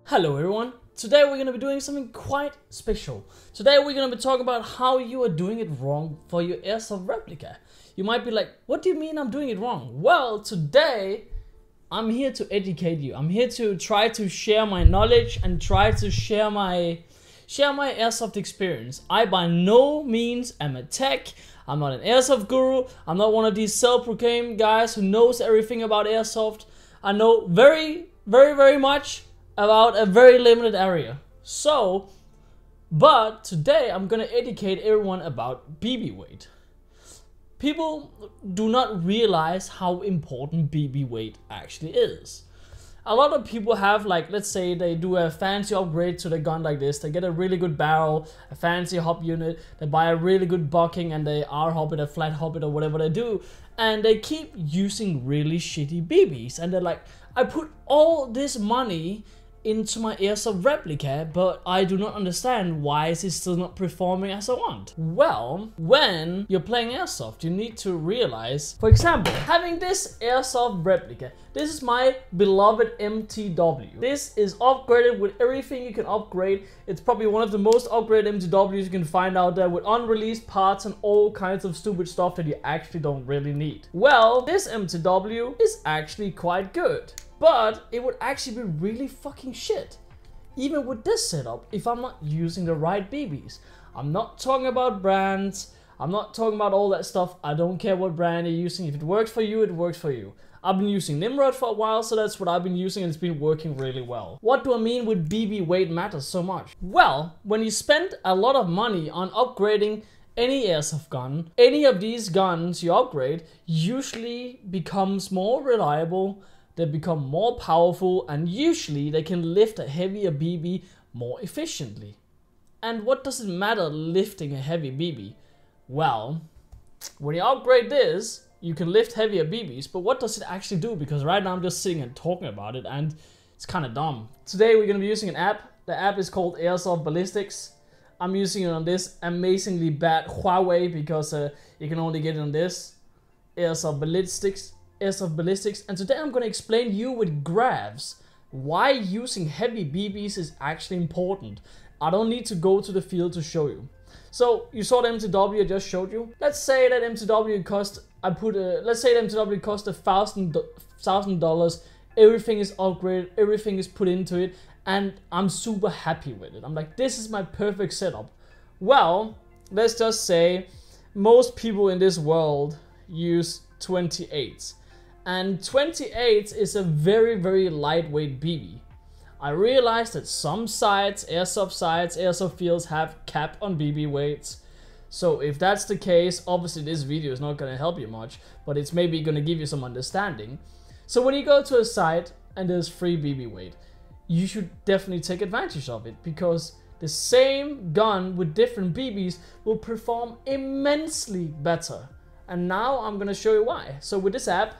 Hello everyone, today we're going to be doing something quite special. Today we're going to be talking about how you are doing it wrong for your Airsoft replica. You might be like, what do you mean I'm doing it wrong? Well, today I'm here to educate you. I'm here to try to share my knowledge and try to share my Airsoft experience. I by no means am a tech. I'm not an Airsoft guru. I'm not one of these self-proclaimed guys who knows everything about Airsoft. I know very much about a very limited area. But today I'm gonna educate everyone about BB weight. People do not realize how important BB weight actually is. A lot of people have, like, let's say they do a fancy upgrade to the gun like this. They get a really good barrel, a fancy hop unit, they buy a really good bucking and they R-hop it, a flat hop it or whatever they do. And they keep using really shitty BBs. And they're like, I put all this money into my Airsoft replica, but I do not understand why is it still not performing as I want. Well, when you're playing Airsoft, you need to realize, for example, having this Airsoft replica, this is my beloved MTW. This is upgraded with everything you can upgrade. It's probably one of the most upgraded MTWs you can find out there, with unreleased parts and all kinds of stupid stuff that you actually don't really need. Well, this MTW is actually quite good. But it would actually be really fucking shit, even with this setup, if I'm not using the right BBs. I'm not talking about brands, I'm not talking about all that stuff. I don't care what brand you're using. If it works for you, it works for you. I've been using Nimrod for a while, so that's what I've been using and it's been working really well. What do I mean with BB weight matters so much? Well, when you spend a lot of money on upgrading any Airsoft gun, any of these guns you upgrade usually becomes more reliable, they become more powerful, and usually they can lift a heavier BB more efficiently. And what does it matter lifting a heavy BB? Well, when you upgrade this, you can lift heavier BBs, but what does it actually do? Because right now I'm just sitting and talking about it and it's kind of dumb. Today we're going to be using an app. The app is called Airsoft Ballistics. I'm using it on this amazingly bad Huawei because you can only get it on this Airsoft Ballistics. And today I'm going to explain you with graphs why using heavy BBs is actually important. I don't need to go to the field to show you. So you saw the MTW I just showed you. Let's say that MTW cost $1,000. Everything is upgraded, everything is put into it, and I'm super happy with it. I'm like, this is my perfect setup. Well, let's just say most people in this world use 28s. And 28 is a very lightweight BB. I realized that some sites, Airsoft fields have cap on BB weights. So if that's the case, obviously this video is not going to help you much, but it's maybe going to give you some understanding. So when you go to a site and there's free BB weight, you should definitely take advantage of it, because the same gun with different BBs will perform immensely better. And now I'm going to show you why. So with this app,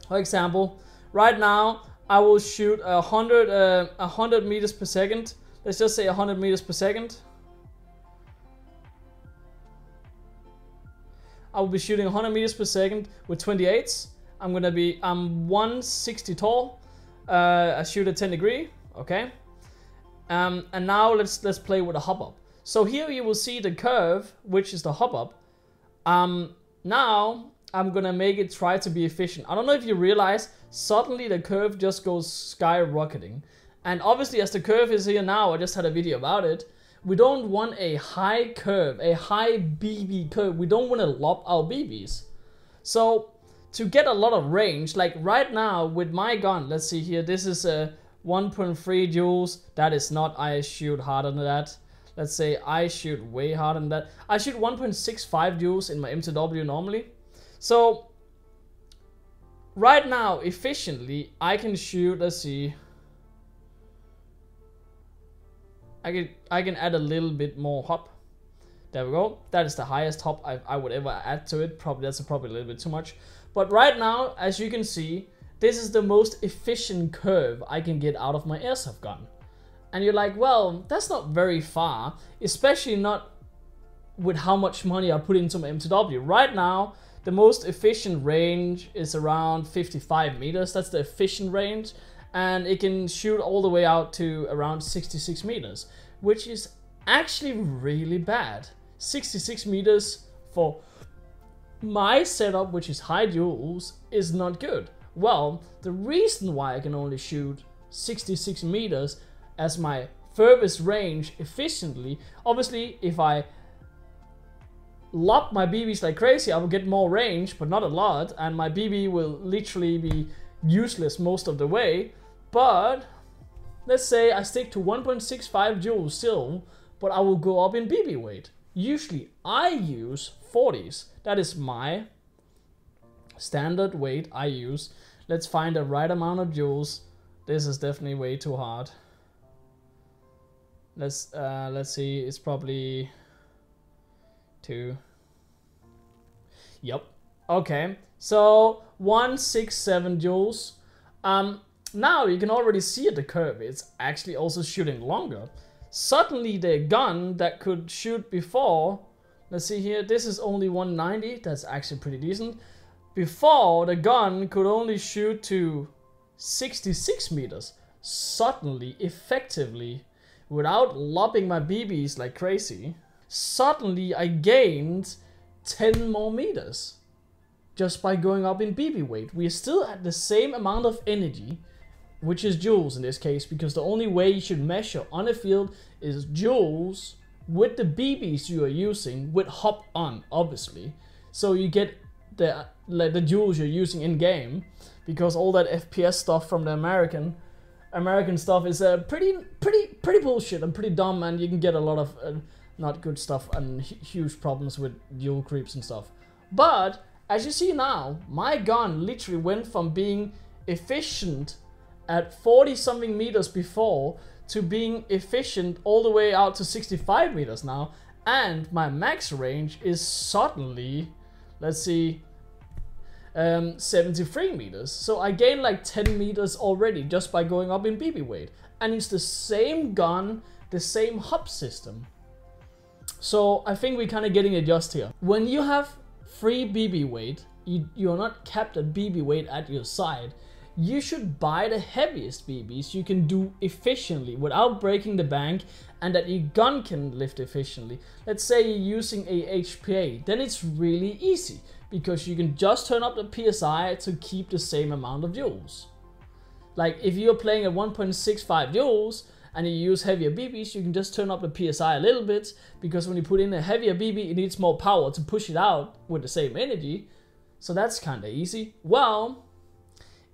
for example, right now I will shoot 100 meters per second. Let's just say 100 meters per second. I will be shooting 100 meters per second with 28s. I'm 160 tall. I shoot at 10 degree. Okay. And now let's play with a hop up. So here you will see the curve, which is the hop up. Now I'm gonna make it try to be efficient. I don't know if you realize, suddenly the curve just goes skyrocketing. And obviously as the curve is here now, I just had a video about it, we don't want a high curve, a high BB curve. We don't want to lob our BBs. So to get a lot of range, like right now with my gun, let's see here, this is a 1.3 joules. That is not, I shoot harder than that. Let's say I shoot way harder than that. I shoot 1.65 joules in my MTW normally. So right now, efficiently, I can shoot, let's see, I can add a little bit more hop. There we go. That is the highest hop I would ever add to it. That's probably a little bit too much. But right now, as you can see, this is the most efficient curve I can get out of my Airsoft gun. And you're like, well, that's not very far, especially not with how much money I put into my MTW. Right now, the most efficient range is around 55 meters. That's the efficient range. And it can shoot all the way out to around 66 meters, which is actually really bad. 66 meters for my setup, which is high joules, is not good. Well, the reason why I can only shoot 66 meters as my furthest range efficiently, obviously if I lob my BBs like crazy, I will get more range, but not a lot, and my BB will literally be useless most of the way. But let's say I stick to 1.65 joules still, but I will go up in BB weight. Usually I use 40s. That is my standard weight I use. Let's find the right amount of joules. This is definitely way too hard. Let's see, it's probably 2. Yep. Okay. So 167 joules. Now you can already see at the curve, it's actually also shooting longer. Suddenly the gun that could shoot before, let's see here, this is only 190, that's actually pretty decent. Before, the gun could only shoot to 66 meters. Suddenly, effectively, without lobbing my BBs like crazy, suddenly I gained 10 more meters just by going up in BB weight. We are still at the same amount of energy, which is joules in this case, because the only way you should measure on a field is joules with the BBs you are using with hop on, obviously. So you get the joules you're using in game, because all that FPS stuff from the American stuff is pretty bullshit and pretty dumb, and you can get a lot of not good stuff and huge problems with dual creeps and stuff. But as you see now, my gun literally went from being efficient at 40 something meters before to being efficient all the way out to 65 meters now, and my max range is suddenly, let's see, 73 meters. So I gained like 10 meters already just by going up in BB weight, and it's the same gun, the same hub system. So I think we're kind of getting adjusted here. When you have free BB weight, you're not capped at BB weight at your side. You should buy the heaviest BBs you can do efficiently without breaking the bank, and that your gun can lift efficiently. Let's say you're using a HPA, then it's really easy because you can just turn up the PSI to keep the same amount of joules. Like if you're playing at 1.65 joules and you use heavier BBs, you can just turn up the PSI a little bit, because when you put in a heavier BB, it needs more power to push it out with the same energy. So that's kind of easy. Well,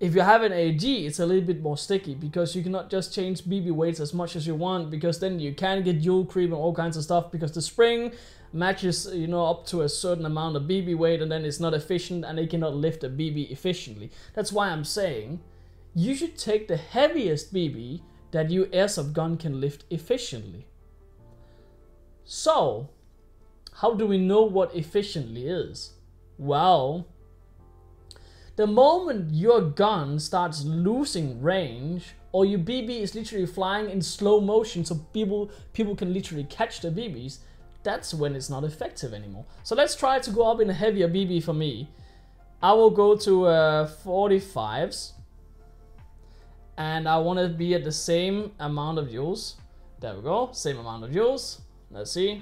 if you have an AG, it's a little bit more sticky, because you cannot just change BB weights as much as you want, because then you can get dual creep and all kinds of stuff, because the spring matches, you know, up to a certain amount of BB weight, and then it's not efficient and they cannot lift a BB efficiently. That's why I'm saying you should take the heaviest BB that your airsoft gun can lift efficiently. So, how do we know what efficiently is? Well, the moment your gun starts losing range, or your BB is literally flying in slow motion so people can literally catch the BBs, that's when it's not effective anymore. So let's try to go up in a heavier BB for me. I will go to 45s, and I want to be at the same amount of joules. There we go, same amount of joules. Let's see.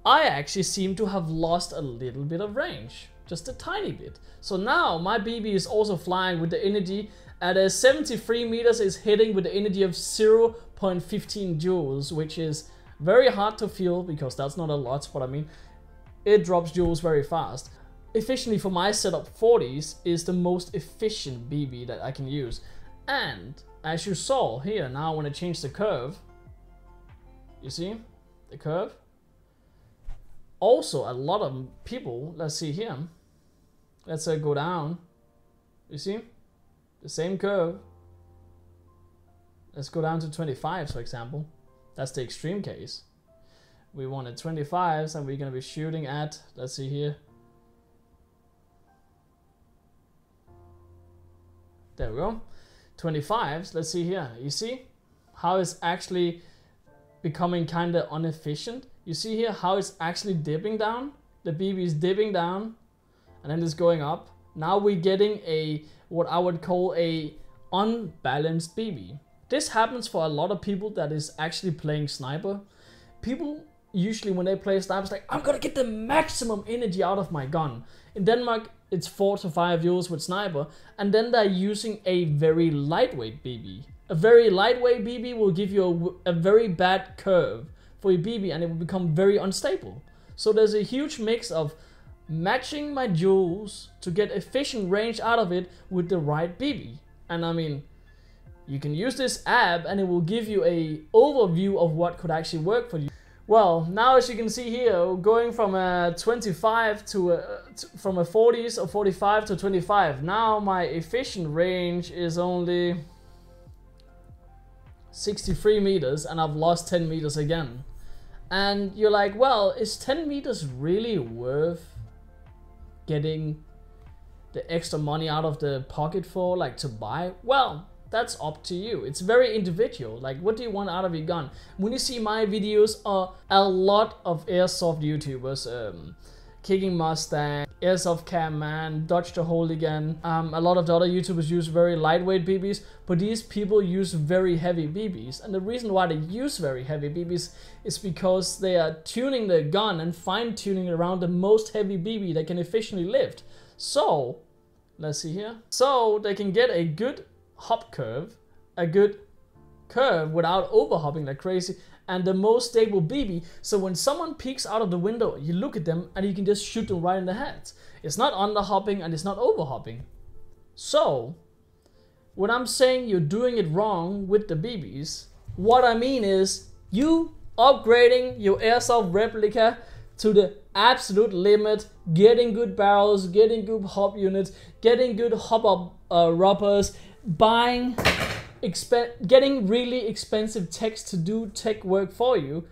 I actually seem to have lost a little bit of range. Just a tiny bit. So now my BB is also flying with the energy at 73 meters, is hitting with the energy of 0.15 joules, which is very hard to feel because that's not a lot, but I mean, it drops joules very fast. Efficiently for my setup, 40s is the most efficient BB that I can use. And as you saw here, now when I change the curve, you see the curve? Also, a lot of people, let's see here, let's go down, you see, the same curve. Let's go down to 25s, for example. That's the extreme case. We wanted 25s, and we're going to be shooting at, let's see here. There we go. 25s, let's see here. You see how it's actually becoming kind of inefficient? You see here how it's actually dipping down? The BB is dipping down and then it's going up. Now we're getting a, what I would call a unbalanced BB. This happens for a lot of people that is actually playing sniper. People usually when they play sniper, it's like, I'm gonna get the maximum energy out of my gun. In Denmark, it's 4 to 5 joules with sniper, and then they're using a very lightweight BB. A very lightweight BB will give you a very bad curve for your BB, and it will become very unstable. So there's a huge mix of matching my joules to get efficient range out of it with the right BB. And I mean, you can use this app and it will give you a overview of what could actually work for you. Well, now as you can see here, going from a 25 to from a 40s or 45 to 25. Now my efficient range is only 63 meters and I've lost 10 meters again. And you're like, well, is 10 meters really worth getting the extra money out of the pocket for, like to buy? Well, that's up to you. It's very individual. Like, what do you want out of your gun? When you see my videos, a lot of airsoft YouTubers, Kicking Mustang, Airsoft Cam Man, Dodge the Hooligan, a lot of the other YouTubers use very lightweight BBs, but these people use very heavy BBs. And the reason why they use very heavy BBs is because they are tuning their gun and fine-tuning around the most heavy BB they can efficiently lift. So, let's see here. So, they can get a good hop curve, a good curve without overhopping like crazy, and the most stable BB. So when someone peeks out of the window, you look at them and you can just shoot them right in the head. It's not underhopping and it's not overhopping. So when I'm saying you're doing it wrong with the BBs, what I mean is you upgrading your Airsoft Replica to the absolute limit, getting good barrels, getting good hop units, getting good hop up rubbers, buying getting really expensive techs to do tech work for you,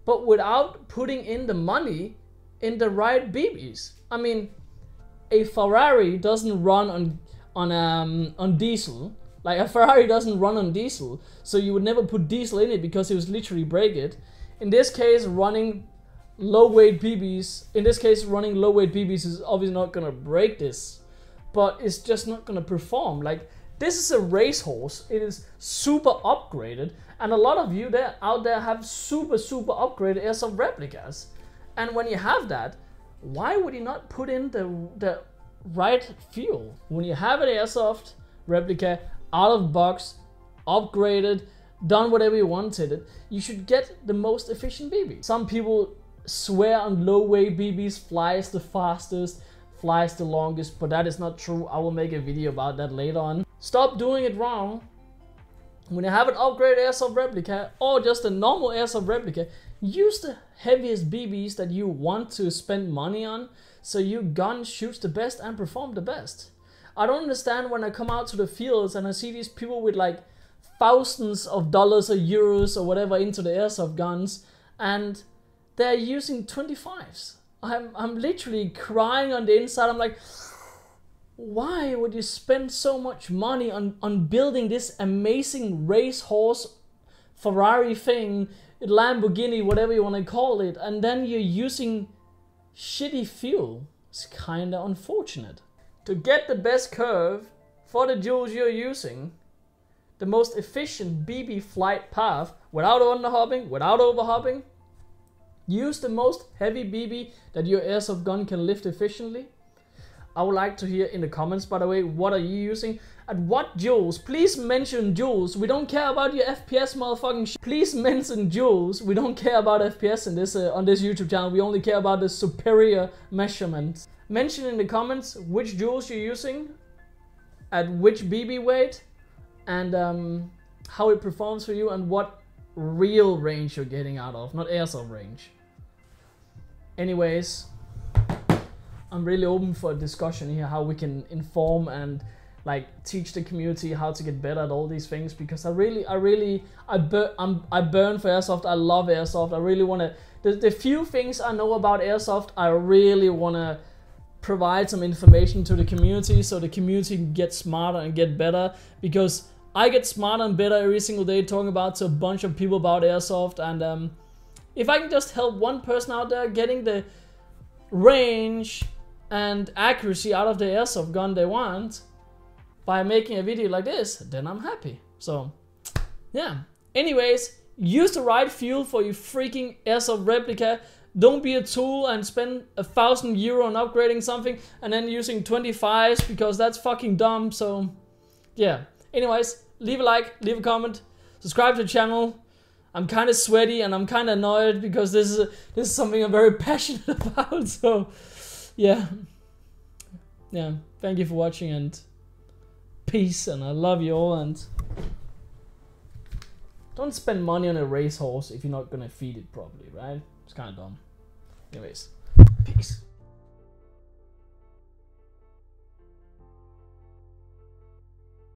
but without putting in the money in the right BBs. I mean, a Ferrari doesn't run on diesel. Like, a Ferrari doesn't run on diesel, so you would never put diesel in it because it would literally break it. In this case, running low weight BBs is obviously not gonna break this, but it's just not gonna perform. Like, this is a racehorse. It is super upgraded, and a lot of you out there have super upgraded Airsoft replicas. And when you have that, why would you not put in the right fuel? When you have an Airsoft replica out of box, upgraded, done whatever you wanted it, you should get the most efficient BB. Some people swear on low weight BBs flies the fastest, flies the longest, but that is not true. I will make a video about that later on. Stop doing it wrong. When you have an upgraded Airsoft replica or just a normal Airsoft replica, use the heaviest BBs that you want to spend money on, so your gun shoots the best and perform the best. I don't understand when I come out to the fields and I see these people with like thousands of dollars or euros or whatever into the Airsoft guns, and they're using 25s. I'm literally crying on the inside. I'm like, why would you spend so much money on building this amazing racehorse Ferrari thing, Lamborghini, whatever you want to call it, and then you're using shitty fuel? It's kind of unfortunate. To get the best curve for the joules you're using, the most efficient BB flight path, without underhopping, without overhopping, use the most heavy BB that your Airsoft gun can lift efficiently. I would like to hear in the comments, by the way, what are you using? At what joules? Please mention joules. We don't care about your FPS motherfucking shit. Please mention joules. We don't care about FPS in this on this YouTube channel. We only care about the superior measurements. Mention in the comments which joules you're using, at which BB weight, and how it performs for you, and what real range you're getting out of, not Airsoft range. Anyways, I'm really open for a discussion here, how we can inform and like teach the community how to get better at all these things, because I burn for Airsoft. I love Airsoft. I really want to, the few things I know about Airsoft, I really want to provide some information to the community so the community can get smarter and get better, because I get smarter and better every single day talking about to a bunch of people about Airsoft. And if I can just help one person out there getting the range, and accuracy out of the airsoft gun they want by making a video like this, then I'm happy. So yeah. Anyways, use the right fuel for your freaking airsoft replica. Don't be a tool and spend €1,000 on upgrading something and then using 25s, because that's fucking dumb. So yeah. Anyways, leave a like, leave a comment, subscribe to the channel. I'm kind of sweaty and I'm kind of annoyed because this is something I'm very passionate about. So yeah. Thank you for watching, and peace, and I love you all. And don't spend money on a racehorse if you're not gonna feed it properly, right? It's kind of dumb. Anyways, peace.